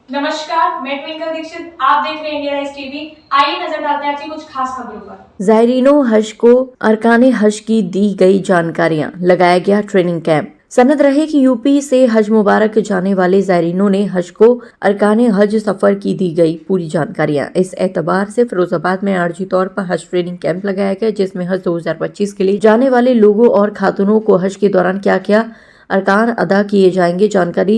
नमस्कार, मैं ट्विंकल दीक्षित, आप देख रहे हैं इंडिया राइज टीवी। आइए नजर डालते हैं आज की कुछ खास खबरों पर। ज़ायरीनों हज को अरकाने हज की दी गई जानकारियां, लगाया गया ट्रेनिंग कैंप। सनद रहे कि यूपी से हज मुबारक जाने वाले ज़ायरीनों ने हज को अरकाने हज सफर की दी गई पूरी जानकारियां। इस एतबार से फिरोजाबाद में आरजी तौर पर हज ट्रेनिंग कैंप लगाया गया, जिसमें हज 2025 के लिए जाने वाले लोगों और खातूनों को हज के दौरान क्या क्या अरकान अदा किए जाएंगे जानकारी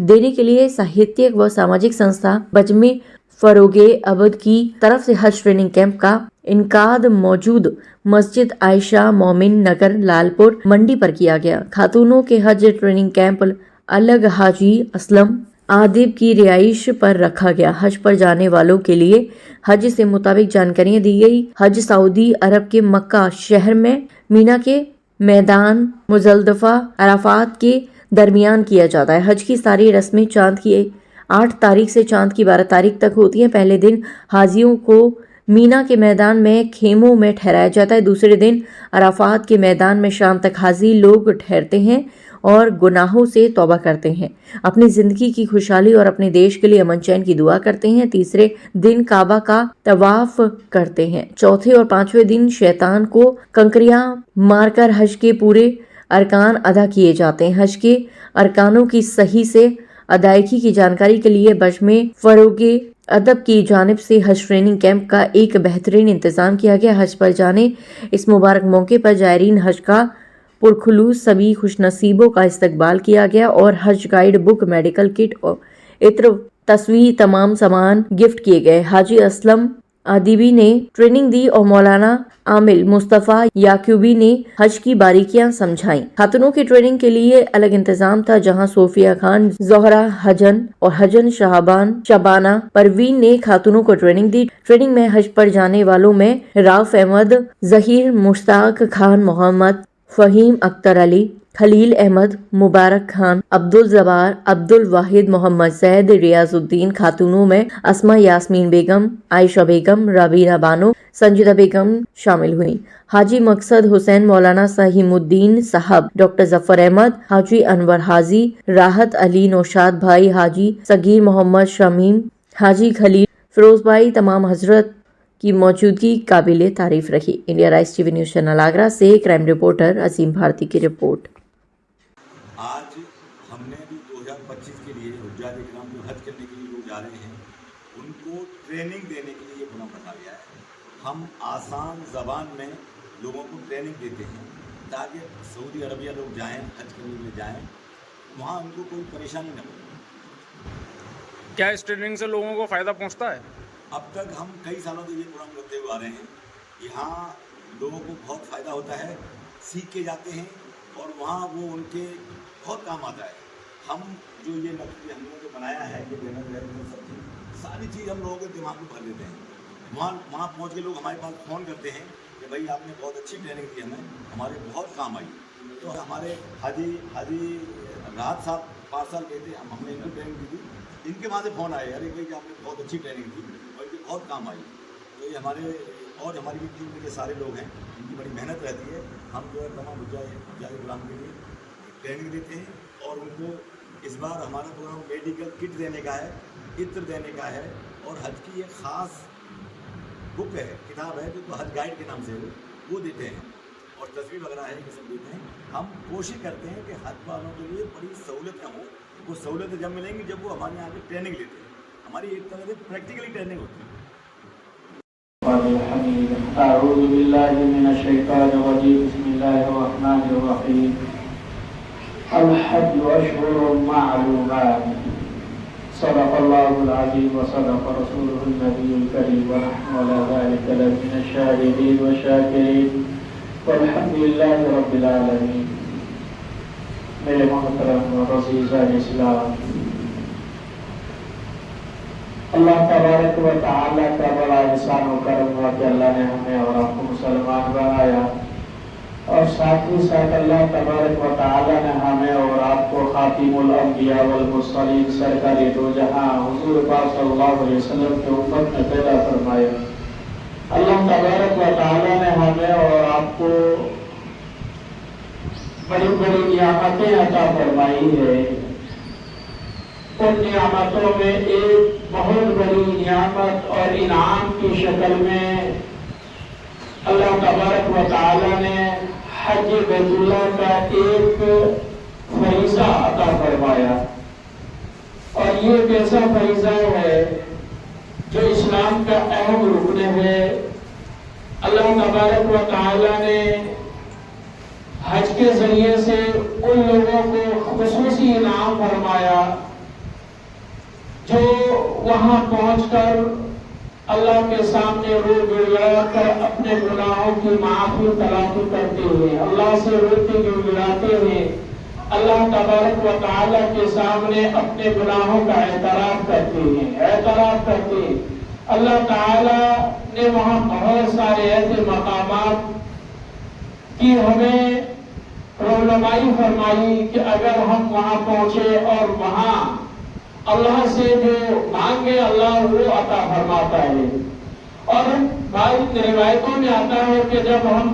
देने के लिए साहित्यिक व सामाजिक संस्था बजमे फरोगे अबद की तरफ से हज ट्रेनिंग कैंप का इनकाद मौजूद मस्जिद आयशा मोमिन नगर लालपुर मंडी पर किया गया। खातूनों के हज ट्रेनिंग कैंप अलग हाजी असलम आदिब की रिहाइश पर रखा गया। हज पर जाने वालों के लिए हज से मुताबिक जानकारियां दी गई। हज सऊदी अरब के मक्का शहर में मीना के मैदान मुजल्दफा अराफात के दरमियान किया जाता है। हज की सारी रस्में चांद की 8 तारीख से चांद की 12 तारीख तक होती हैं। पहले दिन हाजियों को मीना के मैदान में खेमों में ठहराया जाता है। दूसरे दिन अराफात के मैदान में शाम तक हाजी लोग ठहरते हैं और गुनाहों से तौबा करते हैं, अपनी जिंदगी की खुशहाली और अपने देश के लिए अमन चैन की दुआ करते हैं। तीसरे दिन काबा का तवाफ करते हैं। चौथे और पांचवें दिन शैतान को कंकरियां मारकर हज के पूरे अरकान अदा किए जाते हैं। हज के अरकानों की सही से अदायगी की जानकारी के लिए बजमे फरोगे अदब की जानिब से हज ट्रेनिंग कैंप का एक बेहतरीन इंतजाम किया गया। हज पर जाने इस मुबारक मौके पर जायरीन हज का पुरखुलूस सभी खुशनसीबों का इस्तकबाल किया गया और हज गाइड बुक, मेडिकल किट और इत्र, तस्वीर तमाम सामान गिफ्ट किए गए। हाजी असलम आदिबी ने ट्रेनिंग दी और मौलाना आमिल मुस्तफा याकूबी ने हज की बारीकियां समझाई। खातूनों की ट्रेनिंग के लिए अलग इंतजाम था, जहां सोफिया खान, जोहरा हजन और हजन शबाना परवीन ने खातूनों को ट्रेनिंग दी। ट्रेनिंग में हज पर जाने वालों में राफ अहमद, जहीर मुश्ताक खान, मोहम्मद फहीम अख्तर अली, खलील अहमद, मुबारक खान, अब्दुल जबार, अब्दुल वाहिद, मोहम्मद जैद, रियाजुद्दीन। खातूनों में अस्मा यास्मीन बेगम, आयशा बेगम, रबीना बानो, संजीदा बेगम शामिल हुई। हाजी मकसद हुसैन, मौलाना सहीमुद्दीन साहब, डॉक्टर जफर अहमद, हाजी अनवर हाजी, राहत अली, नौशाद भाई, हाजी सगीर मोहम्मद शमीम, हाजी खलील, फिरोज भाई, तमाम हजरत की मौजूदगी काबिले तारीफ रही। India rise TV news channel Agra से क्राइम रिपोर्टर अजीम भारती की रिपोर्ट। आज हमने भी 2025 के लिए हुज्जाज इकराम जो हज करने के लिए लोग जा रहे हैं, उनको ट्रेनिंग देने के लिए ये प्रोग्राम रखा गया है। हम आसान ज़बान में लोगों को ट्रेनिंग देते हैं ताकि सऊदी अरबिया लोग जाएं, हज करने के लिए जाएं, वहाँ उनको कोई परेशानी न हो। क्या इस ट्रेनिंग से लोगों को फ़ायदा पहुँचता है? अब तक हम कई सालों से ये प्रोग्राम करते हुए आ रहे हैं। यहाँ लोगों को बहुत फ़ायदा होता है, सीख के जाते हैं और वहाँ वो उनके बहुत काम आता है। हम जो ये नक्शे हम लोगों ने बनाया है, ये सारी चीज़ हम लोगों के दिमाग में भर देते हैं। वहाँ पहुँच के लोग हमारे पास फ़ोन करते हैं कि भाई आपने बहुत अच्छी ट्रेनिंग दी, हमें हमारे बहुत काम आई। तो हमारे हाजी राहत साहब 5 साल गए थे, हमने इनको ट्रेनिंग दी थी। इनके वहाँ से फ़ोन आए, अरे भाई आपने बहुत अच्छी ट्रेनिंग दी और इनकी बहुत काम आई। तो ये हमारे और हमारी भी टीम में ये सारे लोग हैं, इनकी बड़ी मेहनत रहती है। हम जो है तमाम हुज्जाज इकराम के लिए ट्रेनिंग देते हैं और उनको इस बार हमारा प्रोग्राम मेडिकल किट देने का है, इत्र देने का है और हज की एक ख़ास बुक है, किताब है जो हज गाइड के नाम से वो देते हैं और तस्वीर वगैरह है, ये सब देते हैं। हम कोशिश करते हैं कि हज वालों के लिए बड़ी सहूलतें हों। वो सहूलतें जब मिलेंगी जब वो हमारे यहाँ पे ट्रेनिंग लेते हैं। हमारी एक तरह से प्रैक्टिकली ट्रेनिंग होती है। अऊज़ु बिल्लाहि मिनश शैतानिर रजीम, बिस्मिल्लाहिर रहमानिर रहीम। अल हज्जु अशहुरुम माअलूमात, सदक़ल्लाहुल अज़ीम व सदक़ रसूलुहुन नबियुल करीम व नहनु अला ज़ालिका लमिनश शाहिदीन व शाकिरीन वल्हम्दुलिल्लाहि रब्बिल आलमीन। मेरे मोहतरम और अज़ीज़ान इस्लाम, अल्लाह तबारक व तआला का बड़ा एहसान व करम हुआ कि अल्लाह ने हमें और आपको मुसलमान बनाया और साथ ही साथ अल्लाह तबारक व तआला ने हमें और आपको खातिमुल अंबिया वल मुरसलीन, सरकार दो जहां हुजूर पाक सल्लल्लाहु अलैहि वसल्लम के उम्मत में पैदा फरमाया। अल्लाह तबारक व तआला ने हमें और आपको बड़ी बड़ी नियामतें अता फरमाई है उन नियामतों में एक बहुत बड़ी नियामत और इनाम की शक्ल में अल्लाह तबारक व तआला ने हज बैतुल्लाह का एक फरीज़ा अता फरमाया। और ये एक ऐसा फरीज़ा है जो इस्लाम का अहम रुकन है। अल्लाह तबारक व तआला ने हज के जरिए से उन लोगों को खुसूसी इनाम फरमाया जो वहां पहुंचकर अल्लाह के सामने रो गिड़गिड़ा कर अपने गुनाहों की माफी तलाशी करते हैं, अल्लाह से रोते गिड़गिड़ाते हैं, अल्लाह तबारक व तआला के सामने अपने गुनाहों का एतराफ करते हैं। अल्लाह ताला ने वहाँ बहुत सारे ऐसे मकामात की हमें रहनुमाई फरमाई कि अगर हम वहाँ पहुँचे और वहाँ अल्लाह से जो मांगे अल्लाह वो अता फरमाता है। और बाद रिवायतों में आता है कि जब हम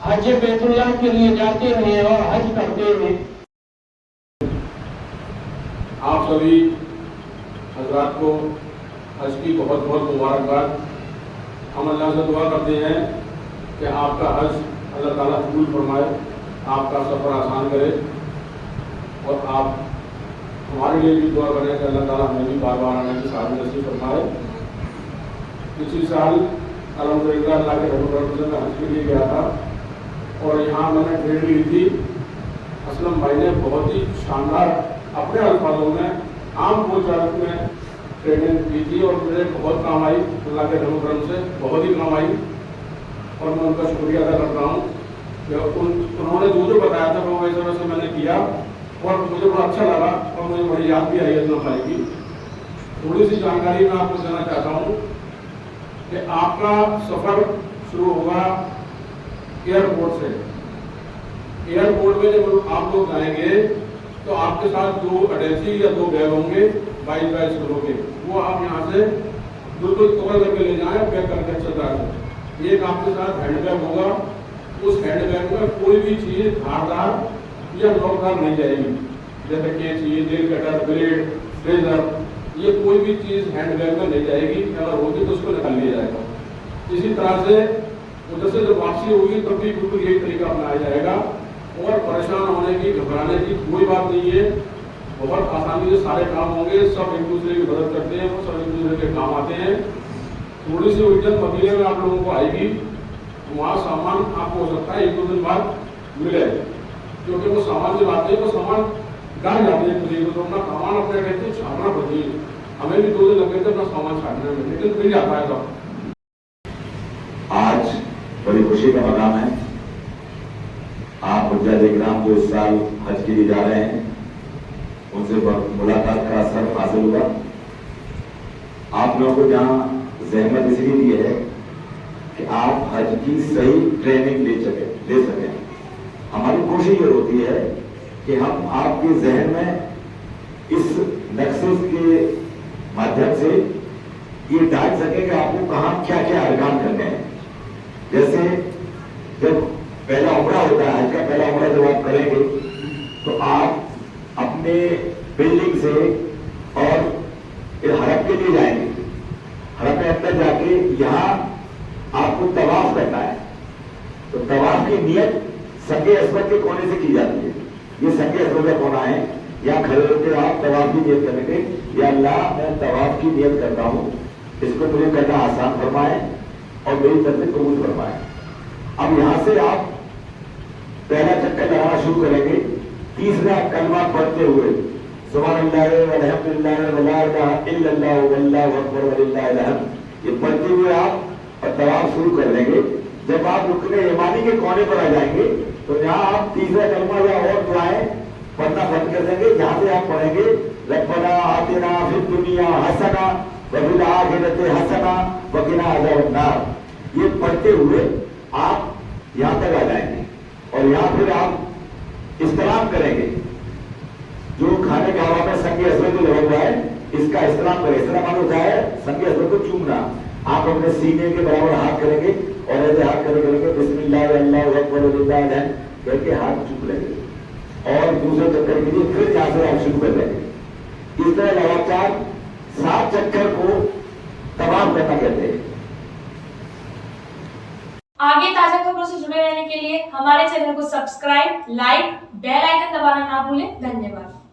हज बैतुल्लाह के लिए जाते हैं और हज करते हैं, आप सभी हजरात को हज की बहुत बहुत मुबारकबाद। हम अल्लाह से दुआ करते हैं कि आपका हज अल्लाह ताला कबूल फरमाए, आपका सफ़र आसान करे और आप हमारे लिए भी दुआ करें कि अल्लाह ताला हमें भी बार बार आने की साथ नसीब फरमाए। पिछले साल अल्हम्दुलिल्लाह अल्लाह के रहमत से मैं हज के लिए गया था और यहाँ मैंने ट्रेनिंग ली थी। असलम भाई ने बहुत ही शानदार अपने अल्फाजों में आम बोलचाल में ट्रेनिंग की थी और मुझे बहुत काम आई, अल्लाह के रहमत से बहुत ही काम आई और मैं उनका शुक्रिया अदा करता हूँ कि उन्होंने जो बताया था वो वैसे वैसे मैंने किया और मुझे बड़ा अच्छा लगा और मुझे बड़ी याद भी आई असलम भाई की। थोड़ी सी जानकारी मैं आपको देना चाहता हूँ कि आपका सफ़र शुरू होगा एयरपोर्ट से। एयरपोर्ट में जब आप लोग जाएंगे तो आपके साथ 2 अटैची या 2 बैग होंगे 22 किलो के, वो आप यहाँ से बिल्कुल कवर करके ले जाएं, पैक करके अच्छी तरह से। एक आपके साथ हैंड बैग होगा, उस हैंड बैग में कोई भी चीज़ धारदार या नोकदार नहीं जाएगी, जैसे कैंची, नेल कटर, ब्लेड, रेजर, ये कोई भी चीज़ हैंड बैग में नहीं जाएगी। अगर होगी तो उसको निकाल लिया जाएगा। इसी तरह से उधर से जब वापसी होगी तब भी बिल्कुल यही तरीका अपनाया जाएगा और परेशान होने की, घबराने की कोई बात नहीं है। बहुत आसानी से सारे काम होंगे, सब एक दूसरे की मदद करते हैं, वो सब एक दूसरे के काम आते हैं। थोड़ी सी उलझन मदीने में आप लोगों को आएगी, वहाँ सामान आपको हो सकता है 1-2 दिन बाद मिले, क्योंकि वो सामान जब आते हैं तो सामान डर जाते हैं खुद तो अपना सामान अपने कहते हैं छाटना पड़ती है। हमें भी 2 दिन लग गए थे अपना सामान छाटने में, लेकिन मिल जाता है सब। आज बड़ी खुशी का मकाम है, आप हुज्जाज इकराम जो इस साल हज के लिए जा रहे हैं उनसे मुलाकात का असर हासिल हुआ। आप लोगों को जहाँ जहमत इसलिए दी है कि आप हज की सही ट्रेनिंग ले सकें। हमारी कोशिश ये होती है कि हम आपके जहन में इस नक्शे के माध्यम से ये डाल सकें कि आपको कहाँ क्या क्या अरकान करने हैं। जैसे जब पहला उम्रा होता है, हज का पहला उम्रा जब आप करेंगे तो आप अपने बिल्डिंग से और हरम के लिए जाएंगे। हरम के अंदर जाके यहाँ आपको तवाफ करना है, तो तवाफ की नियत संगे अस्वद के कोने से की जाती है। ये संगे अस्वद का कोना है, यहाँ खड़े होकर आप तवाफ की नियत करेंगे, या अल्लाह मैं तवाफ की नियत करता हूँ, इसको मुझे करना आसान फरमाए और मेरी तरफ से कबूल फरमाए। अब यहाँ से आप पहला चक्कर लगाना शुरू करेंगे। तीसरा कलमा पढ़ते हुए सुभानअल्लाह वल्हम्दुलिल्लाह वला इलाहा इल्लल्लाह वल्लाहु अकबर वलिल्लाहिल हम्द, ये पढ़ते हुए आप और तवाफ शुरू कर देंगे। जब आप रुकने यमानी के कोने पर आ जाएंगे तो यहाँ आप तीसरा कलमा या और दुआएं पढ़ना बंद कर देंगे। यहाँ से आप पढ़ेंगे रब्बना आतिना फिद दुनिया हसना व फिल आखिरति हसना व क़िना अज़ाबन्नार। ये पढ़ते हुए आप यहाँ तक आ जाएंगे और यहाँ फिर आप इस्तेमाल करेंगे। जो खाने के हवा में संगे अस्वद लगा हुआ है इसका इस्तेमाल करें। इस्तेमाल होता है संगे अस्वद को चूमना। आप अपने सीने के बराबर हाथ करेंगे और ऐसे हाथ करेंगे बिस्मिल्लाह अल्लाहु अकबर वलिल्लाहिल हम्द करके हाथ चूम लेंगे और दूसरे चक्कर के लिए फिर यहाँ से आप शुरू कर लेंगे। इस तरह लगातार 7 चक्कर को तमाम करना कहते हैं। आगे ताजा खबरों से जुड़े रहने के लिए हमारे चैनल को सब्सक्राइब, लाइक, बेल आइकन दबाना ना भूलें। धन्यवाद।